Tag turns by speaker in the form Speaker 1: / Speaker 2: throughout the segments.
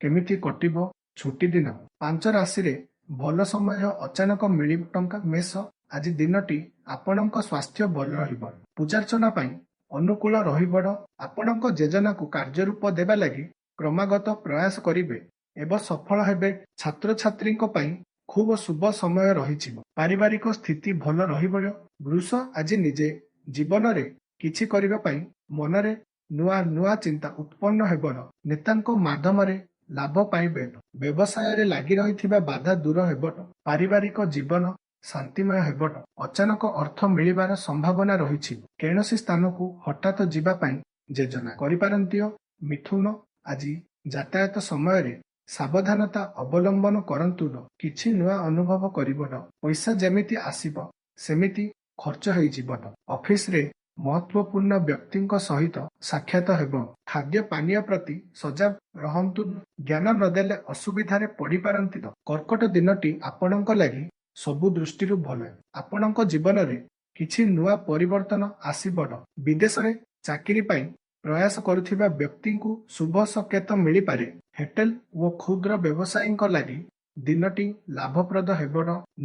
Speaker 1: କେମିତି କଟିବ ଛୁଟି ଦିନ? 5 ରାଶିରେ ଭଲ ସମୟ ଅଚାନକ ମିଳିବ ଟଙ୍କା। ମେଷ, ଆଜି ଦିନଟି ଆପଣଙ୍କ ସ୍ୱାସ୍ଥ୍ୟ ଭଲ ରହିବ। ପୂଜାର୍ଚ୍ଚନା ପାଇଁ ଅନୁକୂଳ ରହିବ। ଆପଣଙ୍କ ଯୋଜନାକୁ କାର୍ଯ୍ୟରୂପ ଦେବା ଲାଗି କ୍ରମାଗତ ପ୍ରୟାସ କରିବେ ଏବଂ ସଫଳ ହେବେ। ଛାତ୍ରଛାତ୍ରୀଙ୍କ ପାଇଁ ଖୁବ୍ ଶୁଭ ସମୟ ରହିଛି। ପାରିବାରିକ ସ୍ଥିତି ଭଲ ରହିବ। ବୃଷ, ଆଜି ନିଜେ ଜୀବନରେ କିଛି କରିବା ପାଇଁ ମନରେ ନୂଆ ନୂଆ ଚିନ୍ତା ଉତ୍ପନ୍ନ ହେବ। ନେତାଙ୍କ ମାଧ୍ୟମରେ ଲାଭ ପାଇବେ। ବ୍ୟବସାୟରେ ଲାଗି ରହିଥିବା ବାଧା ଦୂର ହେବ। ପାରିବାରିକ ଜୀବନ ଶାନ୍ତିମୟ ହେବ। ଅଚାନକ ଅର୍ଥ ମିଳିବାର ସମ୍ଭାବନା ରହିଛି। କୌଣସି ସ୍ଥାନକୁ ହଠାତ୍ ଯିବା ପାଇଁ ଯୋଜନା କରିପାରନ୍ତି। ମିଥୁନ, ଆଜି ଯାତାୟାତ ସମୟରେ ସାବଧାନତା ଅବଲମ୍ବନ କରନ୍ତୁ। କିଛି ନୂଆ ଅନୁଭବ କରିବ। ପଇସା ଯେମିତି ଆସିବ ସେମିତି ଖର୍ଚ୍ଚ ହୋଇଯିବ। ଅଫିସରେ ମହତ୍ତ୍ୱପୂର୍ଣ୍ଣ ବ୍ୟକ୍ତିଙ୍କ ସହିତ ସାକ୍ଷାତ ହେବ। ଖାଦ୍ୟ ପାନୀୟ ପ୍ରତି ସଜାଗ ରହନ୍ତୁ। ଜ୍ଞାନ ନଦେଲେ ଅସୁବିଧାରେ ପଡ଼ିପାରନ୍ତି। କର୍କଟ, ଦିନଟି ଆପଣଙ୍କ ଲାଗି ସବୁ ଦୃଷ୍ଟିରୁ ଭଲ। ଆପଣଙ୍କ ଜୀବନରେ କିଛି ନୂଆ ପରିବର୍ତ୍ତନ ଆସିବ। ବିଦେଶରେ ଚାକିରି ପାଇଁ ପ୍ରୟାସ କରୁଥିବା ବ୍ୟକ୍ତିଙ୍କୁ ଶୁଭ ସଂକେତ ମିଳିପାରେ। ହୋଟେଲ ଓ କ୍ଷୁଦ୍ର ବ୍ୟବସାୟୀଙ୍କ ଲାଗି ଦିନଟି ଲାଭପ୍ରଦ ହେବ।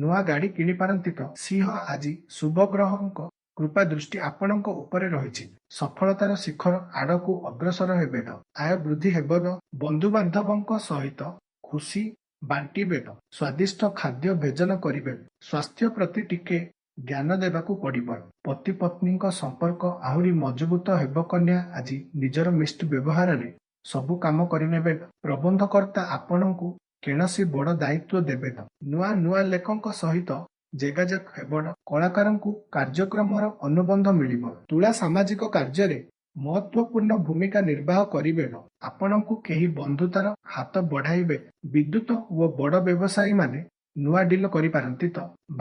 Speaker 1: ନୂଆ ଗାଡ଼ି କିଣିପାରନ୍ତି। ସିଂହ, ଆଜି ଶୁଭ ଗ୍ରହଙ୍କ କୃପା ଦୃଷ୍ଟି ଆପଣଙ୍କ ଉପରେ ରହିଛି। ସଫଳତାର ଶିଖର ଆଡ଼କୁ ଅଗ୍ରସର ହେବେ। ଆୟ ବୃଦ୍ଧି ହେବ। ବନ୍ଧୁବାନ୍ଧବଙ୍କ ସହିତ ଖୁସି ବାଣ୍ଟିବେ। ସ୍ୱାଦିଷ୍ଟ ଖାଦ୍ୟ ଭୋଜନ କରିବେ। ସ୍ୱାସ୍ଥ୍ୟ ପ୍ରତି ଟିକେ ଧ୍ୟାନ ଦେବାକୁ ପଡ଼ିବ। ପତି ପତ୍ନୀଙ୍କ ସମ୍ପର୍କ ଆହୁରି ମଜବୁତ ହେବ। କନ୍ୟା, ଆଜି ନିଜର ମିଷ୍ଟ ବ୍ୟବହାରରେ ସବୁ କାମ କରିନେବେ। ପ୍ରବନ୍ଧକର୍ତ୍ତା ଆପଣଙ୍କୁ କୌଣସି ବଡ଼ ଦାୟିତ୍ୱ ଦେବେ। ନୂଆ ନୂଆ ଲେଖକଙ୍କ ସହିତ ଯୋଗାଯୋଗ ହେବ। କଳାକାରଙ୍କୁ କାର୍ଯ୍ୟକ୍ରମର ଅନୁବନ୍ଧ ମିଳିବ। ତୁଳା, ସାମାଜିକ କାର୍ଯ୍ୟରେ ମହତ୍ତ୍ୱପୂର୍ଣ୍ଣ ଭୂମିକା ନିର୍ବାହ କରିବେ। ଆପଣଙ୍କୁ କେହି ବନ୍ଧୁତାର ହାତ ବଢ଼ାଇବେ। ବିଦ୍ୟୁତ୍ ଓ ବଡ଼ ବ୍ୟବସାୟୀମାନେ ନୂଆ ଡିଲ୍ କରିପାରନ୍ତି।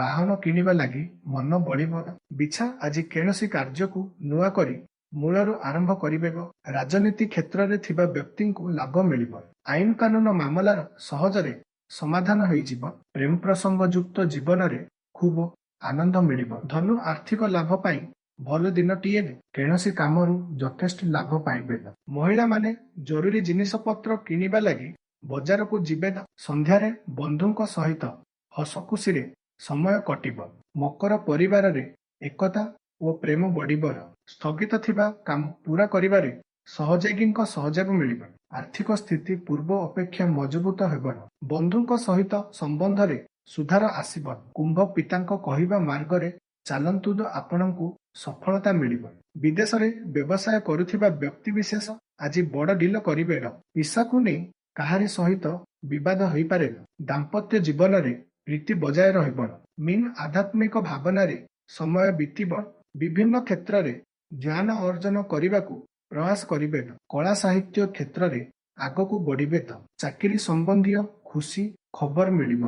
Speaker 1: ବାହନ କିଣିବା ଲାଗି ମନ ବଳିବ। ବିଛା, ଆଜି କୌଣସି କାର୍ଯ୍ୟକୁ ନୂଆ କରି ମୂଳରୁ ଆରମ୍ଭ କରିବେ। ରାଜନୀତି କ୍ଷେତ୍ରରେ ଥିବା ବ୍ୟକ୍ତିଙ୍କୁ ଲାଭ ମିଳିବ। ଆଇନ କାନୁନ ମାମଲାର ସହଜରେ ସମାଧାନ ହୋଇଯିବ। ପ୍ରେମ ପ୍ରସଙ୍ଗଯୁକ୍ତ ଜୀବନରେ ଖୁବ୍ ଆନନ୍ଦ ମିଳିବ। ଧନୁ, ଆର୍ଥିକ ଲାଭ ପାଇଁ ଭଲ ଦିନଟିଏ। କୌଣସି କାମରୁ ଯଥେଷ୍ଟ ଲାଭ ପାଇବେ। ମହିଳାମାନେ ଜରୁରୀ ଜିନିଷପତ୍ର କିଣିବା ଲାଗି ବଜାରକୁ ଯିବେ। ସନ୍ଧ୍ୟାରେ ବନ୍ଧୁଙ୍କ ସହିତ ହସଖୁସିରେ ସମୟ କଟିବ। ମକର, ପରିବାରରେ ଏକତା ଓ ପ୍ରେମ ବଢ଼ିବ। ସ୍ଥଗିତ ଥିବା କାମ ପୂରା କରିବାରେ ସହଯୋଗୀଙ୍କ ସହଯୋଗ ମିଳିବ। ଆର୍ଥିକ ସ୍ଥିତି ପୂର୍ବ ଅପେକ୍ଷା ମଜବୁତ ହେବ। ବନ୍ଧୁଙ୍କ ସହିତ ସମ୍ବନ୍ଧରେ ସୁଧାର ଆସିବ। କୁମ୍ଭ, ପିତାଙ୍କ କହିବା ମାର୍ଗରେ ଚାଲନ୍ତୁ। ଆପଣଙ୍କୁ ସଫଳତା ମିଳିବ। ବିଦେଶରେ ବ୍ୟବସାୟ କରୁଥିବା ବ୍ୟକ୍ତିବିଶେଷ ଆଜି ବଡ଼ ଡିଲ୍ କରିବେ। ପଇସାକୁ ନେଇ କାହାରି ସହିତ ବିବାଦ ହୋଇପାରେ। ଦାମ୍ପତ୍ୟ ଜୀବନରେ ପ୍ରୀତି ବଜାୟ ରହିବ। ମୀନ, ଆଧ୍ୟାତ୍ମିକ ଭାବନାରେ ସମୟ ବିତିବ। ବିଭିନ୍ନ କ୍ଷେତ୍ରରେ ଜ୍ଞାନ ଅର୍ଜନ କରିବାକୁ ପ୍ରୟାସ କରିବେ। କଳା ସାହିତ୍ୟ କ୍ଷେତ୍ରରେ ଆଗକୁ ବଢ଼ିବେ। ଚାକିରି ସମ୍ବନ୍ଧୀୟ ଖୁସି ଖବର ମିଳିବ।